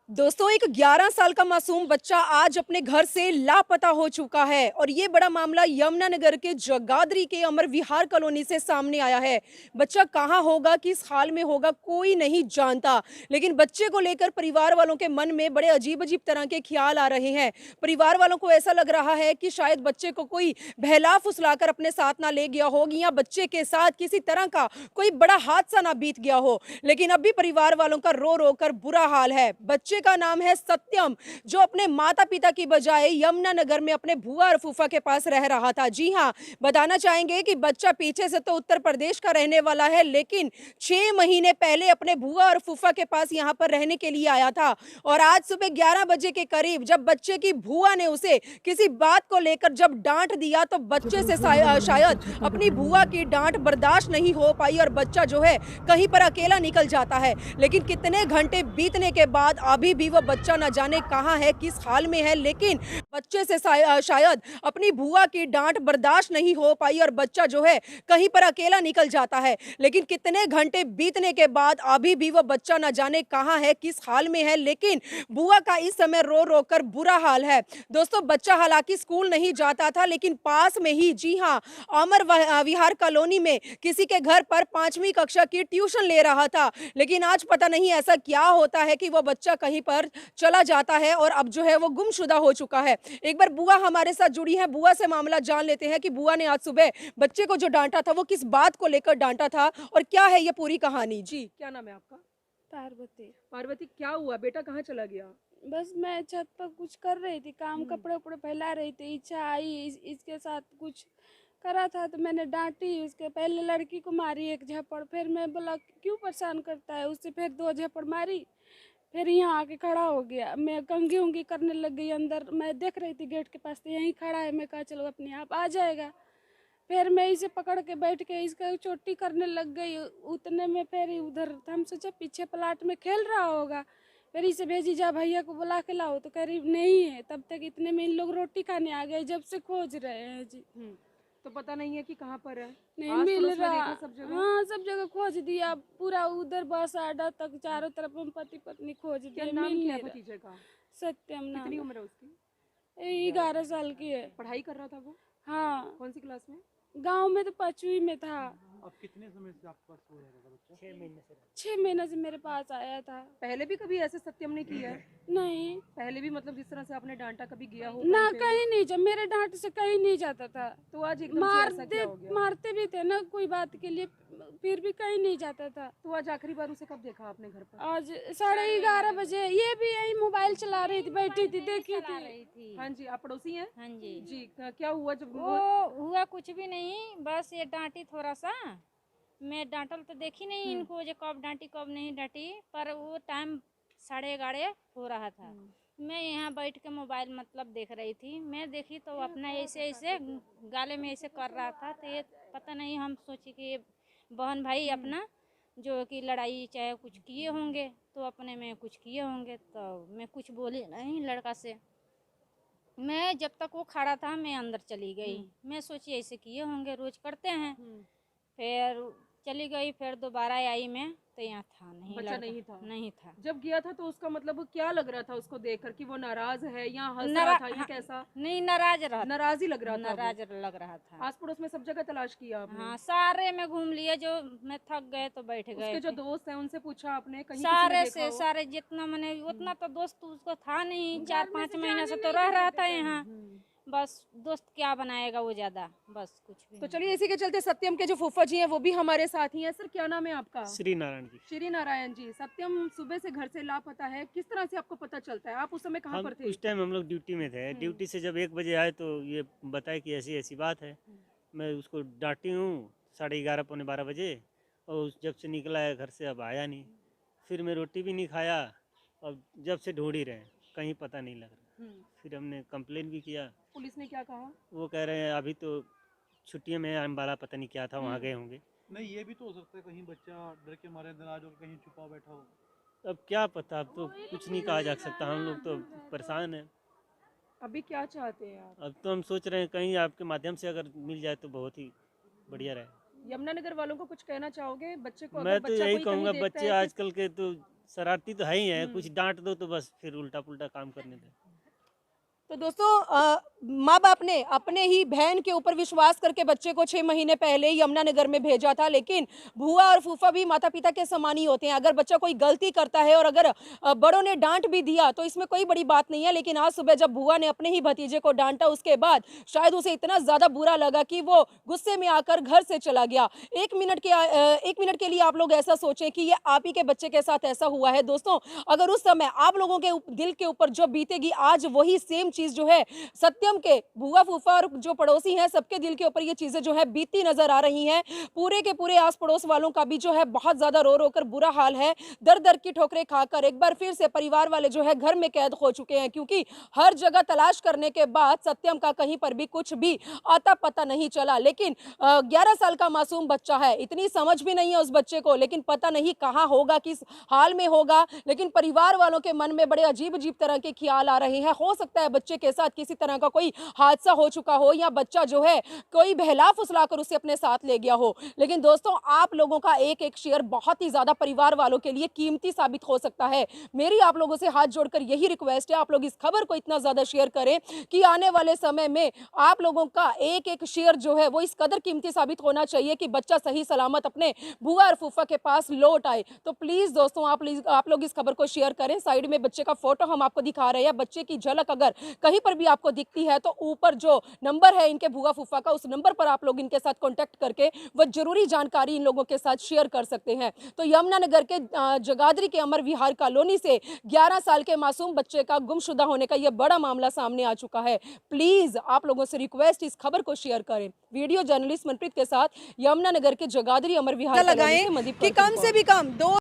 दोस्तों एक 11 साल का मासूम बच्चा आज अपने घर से लापता हो चुका है और ये बड़ा मामला यमुनानगर के जगाधरी के अमर विहार कॉलोनी से सामने आया है। बच्चा कहाँ होगा, किस हाल में होगा, कोई नहीं जानता। लेकिन बच्चे को लेकर परिवार वालों के मन में बड़े अजीब-अजीब तरह के ख्याल आ रहे हैं। परिवार वालों को ऐसा लग रहा है कि शायद बच्चे को कोई बहला-फुसलाकर अपने साथ ना ले गया हो या बच्चे के साथ किसी तरह का कोई बड़ा हादसा ना बीत गया हो। लेकिन अब भी परिवार वालों का रो-रो कर बुरा हाल है। बच्चे का नाम है सत्यम, जो अपने माता-पिता की बजाय यमुनानगर में अपने बुआ और फूफा के पास रह रहा था। जी हाँ, बताना चाहेंगे कि बच्चा पीछे से तो उत्तर प्रदेश का रहने वाला है, लेकिन 6 महीने पहले अपने बुआ और फूफा के पास यहाँ पर रहने के लिए आया था और आज सुबह 11 बजे के करीब जब बच्चे की बुआ ने उसे किसी बात को लेकर जब डाँट दिया, तो बच्चे से शायद अपनी बुआ की डाँट बर्दाश्त नहीं हो पाई और बच्चा जो है कहीं पर अकेला निकल जाता है। लेकिन कितने घंटे बीतने के बाद अभी भी वो बच्चा न जाने कहाँ है, किस हाल में है, लेकिन बच्चे से शायद अपनी बुआ की डाँट बर्दाश्त नहीं हो पाई और बच्चा जो है कहीं पर अकेला निकल जाता है। लेकिन कितने घंटे बीतने के बाद अभी भी वो बच्चा न जाने कहाँ है, किस हाल में है, लेकिन बुआ का इस समय रो-रो कर बुरा हाल है। दोस्तों बच्चा हालाँकि स्कूल नहीं जाता था, लेकिन पास में ही जी हाँ, अमर विहार कॉलोनी में किसी के घर पर 5वीं कक्षा की ट्यूशन ले रहा था। लेकिन आज पता नहीं ऐसा क्या होता है कि वो बच्चा कहीं पर चला जाता है और अब जो है वो गुमशुदा हो चुका है। एक बार बुआ हमारे साथ जुड़ी हैं, बुआ से मामला जान लेते हैं कि बुआ ने आज सुबह बच्चे को जो डाँटा था, वो किस बात को लेकर डाँटा था और क्या है ये पूरी कहानी? जी, क्या नाम है आपका? पार्वती। पार्वती, क्या हुआ? बेटा कहाँ चला गया? बस मैं छत पर कुछ कर रही थी काम, हुँ। कपड़े-उपड़े फैला रही थी। इच्छा आई इसके साथ कुछ करा था तो मैंने डाँटी। उसके पहले लड़की को मारी एक झप्पड़, फिर मैं बोला क्यों परेशान करता है, उससे फिर 2 झप्पड़ मारी। फिर यहाँ आके खड़ा हो गया। मैं कंघी-उंघी करने लग गई अंदर। मैं देख रही थी गेट के पास तो यहीं खड़ा है। मैं कहा चलो अपने आप आ जाएगा। फिर मैं इसे पकड़ के बैठ के इसका चोटी करने लग गई। उतने में फिर उधर हम सोचे पीछे प्लाट में खेल रहा होगा। फिर इसे भेजी जा भैया को बुला के लाओ तो कह रही नहीं है। तब तक इतने में इन लोग रोटी खाने आ गए, जब से खोज रहे हैं जी। हुँ। तो पता नहीं है कि कहाँ पर है? नहीं मिल आस-पड़ोस में रहा। देखा सब जगह? हाँ सब जगह खोज दिया, पूरा उधर बस अड्डा तक चारों तरफ हम पति पत्नी खोज क्या दिए, नाम मिल क्या है नहीं रहा। भतीजे का? सत्यम नाम कितनी है। उम्र है उसकी? 11 साल की है। पढ़ाई कर रहा था वो? हाँ, कौन सी क्लास में? गांव में तो 5वीं में था। अब कितने समय से आपके पास सो रहेगा बच्चा? 6 महीने से। 6 महीने से मेरे पास आया था। पहले भी कभी ऐसे सत्यम ने किया है? नहीं पहले भी मतलब जिस तरह से आपने डाँटा, कभी गया हो ना, कहीं पे? कहीं नहीं जा, मेरे डांट से कहीं नहीं जाता था। तो आज एकदम से ऐसा क्या हो गया? मारते भी थे ना कोई बात के लिए, फिर भी कहीं नहीं जाता था। तो आज आखिरी बार उसे कब देखा आपने घर पर? आज 11:30 बजे ये भी यही मोबाइल चला रही थी, बैठी थी, देखी चला थी। रही थी। हाँ जी, आप पड़ोसी हैं? हाँ जी। जी, क्या हुआ जब वो हुआ कुछ भी नहीं, बस ये डांटी थोड़ा सा। मैं डांटल तो देखी नहीं इनको, जो कब डांटी कब नहीं डांटी, पर वो टाइम 11:30 हो रहा था। मैं यहाँ बैठ के मोबाइल मतलब देख रही थी। मैं देखी तो अपना ऐसे ऐसे गाले में ऐसे कर रहा था, तो ये पता नहीं, हम सोची कि ये बहन भाई अपना जो कि लड़ाई चाहे कुछ किए होंगे, तो अपने में कुछ किए होंगे, तो मैं कुछ बोली नहीं लड़का से। मैं जब तक वो खड़ा था मैं अंदर चली गई। मैं सोची ऐसे किए होंगे, रोज करते हैं। फिर चली गई, फिर दोबारा आई मैं, तो यहाँ था नहीं, बच्चा लड़का नहीं था? नहीं था। जब गया था तो उसका मतलब क्या लग रहा था उसको देखकर कि वो नाराज है या हंस नारा रहा था या हाँ, कैसा? नहीं, नाराज रहा, नाराज ही लग रहा था वो। नाराज लग रहा था। आस पड़ोस में सब जगह तलाश किया आपने? हाँ, सारे में घूम लिए, जो मैं थक गए तो बैठ गए उसके जो थे। दोस्त हैं उनसे पूछा आपने, कहीं किसी ने सारे देखा से हो? सारे जितना मैंने, उतना तो दोस्त उसको था नहीं, 4-5 महीने से तो रह रहा था यहाँ। बस दोस्त क्या बनाएगा वो ज्यादा, बस कुछ भी तो नहीं। चलिए इसी के चलते सत्यम के जो फूफा जी हैं वो भी हमारे साथ ही हैं। सर क्या नाम है आपका? श्री नारायण जी। श्री नारायण जी, सत्यम सुबह से घर से लापता है, किस तरह से आपको पता चलता है? आप उस समय कहाँ हम पर थे? उस टाइम हम लोग ड्यूटी में थे। ड्यूटी से जब 1 बजे आए तो ये बताया कि ऐसी ऐसी बात है। मैं उसको डांटी हूँ 11:30 पौने 12 बजे, और जब से निकला है घर से अब आया नहीं। फिर मैं रोटी भी नहीं खाया और जब से ढूंढ ही रहे हैं, कहीं पता नहीं लग रहा। फिर हमने कंप्लेन भी किया। पुलिस ने क्या कहा? वो कह रहे हैं अभी तो छुट्टियों में अम्बाला, पता नहीं क्या था, वहाँ गए होंगे। नहीं, ये भी तो हो सकता है कहीं बच्चा डर के मारे नाराज और कहीं छुपा बैठा हो। अब क्या पता, अब तो कुछ नहीं कहा जा सकता। हम लोग तो परेशान हैं। अभी क्या चाहते हैं आप? अब तो हम सोच रहे हैं कहीं आपके माध्यम से अगर मिल जाए तो बहुत ही बढ़िया रहे। यमुनानगर वालों को कुछ कहना चाहोगे? बच्चे को अगर मैं तो बच्चा यही कोई कहीं कहूँगा, देखता बच्चे है कि आजकल के तो शरारती तो है ही है, कुछ डांट दो तो बस फिर उल्टा पुल्टा काम करने दे। तो दोस्तों माँ बाप ने अपने ही बहन के ऊपर विश्वास करके बच्चे को 6 महीने पहले यमुनानगर में भेजा था, लेकिन बुआ और फूफा भी माता पिता के समान ही होते हैं। अगर बच्चा कोई गलती करता है और अगर बड़ों ने डांट भी दिया तो इसमें कोई बड़ी बात नहीं है, लेकिन आज सुबह जब बुआ ने अपने ही भतीजे को डांटा उसके बाद शायद उसे इतना ज्यादा बुरा लगा कि वो गुस्से में आकर घर से चला गया। 1 मिनट के लिए आप लोग ऐसा सोचें कि ये आप ही के बच्चे के साथ ऐसा हुआ है। दोस्तों, अगर उस समय आप लोगों के दिल के ऊपर जो बीतेगी, आज वही सेम चीज जो है सत्यम के बुआ फूफा और जो पड़ोसी हैं सबके दिल के ऊपर ये चीजें जो है बीती नजर आ रही हैं। पूरे के पूरे आस पड़ोस वालों का भी जो है बहुत ज्यादा रो रो कर बुरा हाल है। दर दर की ठोकरें खाकर एक बार फिर से परिवार वाले जो है घर में कैद हो चुके हैं, क्योंकि हर जगह तलाश करने के बाद सत्यम का कहीं पर भी कुछ भी आता पता नहीं चला। लेकिन 11 साल का मासूम बच्चा है, इतनी समझ भी नहीं है उस बच्चे को, लेकिन पता नहीं कहाँ होगा, किस हाल में होगा। लेकिन परिवार वालों के मन में बड़े अजीब अजीब तरह के ख्याल आ रहे हैं। हो सकता है बच्चे के साथ किसी तरह का कोई हादसा हो चुका हो या बच्चा जो है कोई बहला फुसलाकर उसे अपने साथ ले गया हो। लेकिन दोस्तों, आप लोगों का एक एक शेयर बहुत ही ज्यादा परिवार वालों के लिए कीमती साबित हो सकता है। मेरी आप लोगों से हाथ जोड़कर यही रिक्वेस्ट है, आप लोग इस खबर को इतना ज्यादा शेयर करें कि आने वाले समय में आप लोगों का एक एक शेयर जो है वो इस कदर कीमती साबित होना चाहिए कि बच्चा सही सलामत अपने बुआ और फूफा के पास लौट आए। तो प्लीज दोस्तों, आप लोग इस खबर को शेयर करें। साइड में बच्चे का फोटो हम आपको दिखा रहे हैं। बच्चे की झलक अगर कहीं पर भी आपको दिखती है तो ऊपर जो नंबर है इनके बुआ फूफा का, उस नंबर पर आप लोग इनके साथ कांटेक्ट करके वो जरूरी जानकारी इन लोगों के साथ शेयर कर सकते हैं। तो यमुनानगर के जगाधरी के अमर विहार कॉलोनी से 11 साल के मासूम बच्चे का गुमशुदा होने का यह बड़ा मामला सामने आ चुका है। प्लीज आप लोगों से रिक्वेस्ट, इस खबर को शेयर करें। वीडियो जर्नलिस्ट मनप्रीत के साथ यमुनानगर के जगाधरी अमर विहार कॉलोनी से लगाएं मदीप कि कम से भी कम 2